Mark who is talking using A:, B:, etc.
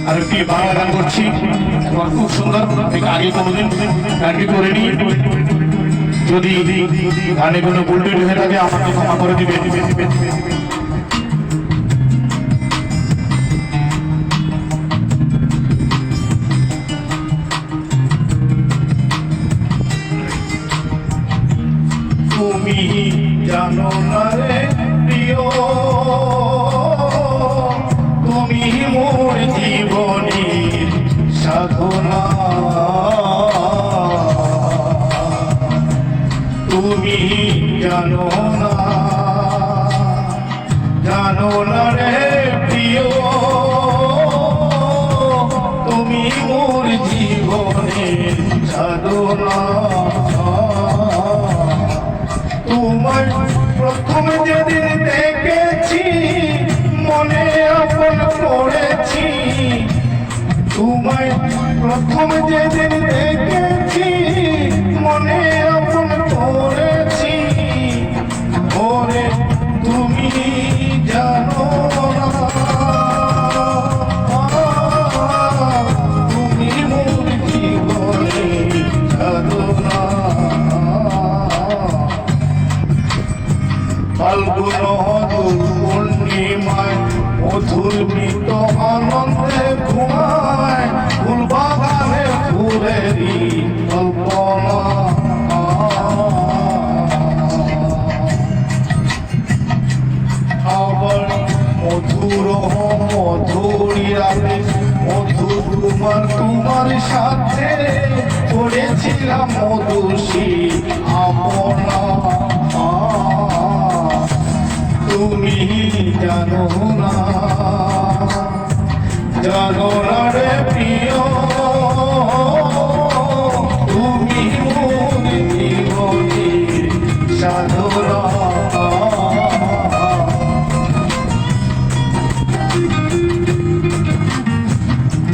A: আর একটি বাংলা গান করছি, আমার খুব সুন্দর, আগে কোনোদিন গানটি করিনি। যদি গানে কোনো ভুল হয়ে থাকে আমাকে ক্ষমা করে দিবে। তুমি জানো না রে প্রিয়, তুমি মোর জীবনের সাধনা। তুমি জানো না রে প্রিয়, তুমি মোর জীবনের সাধনা। তোমায় প্রথম যেদিন দেখেছি মনে আপন করেছি, তোমায় প্রথম যেদিন দেখেছি মনে আপন করেছি। ওরে তুমি জানো না, তুমি মোর জীবনে সাধনা। ফাল্গুন পূর্ণিমায় মধুর মৃত আনন্দে ঘুমায়, ফুল বাগানে ফুলেরই কল্পনা। আবার মধুরী রাতে মধু তোমার সাথে পড়েছিলাম মধুসী আপনা। তুমি জানো না রে প্রিয়, তুমি মোর জীবনের সাধনা।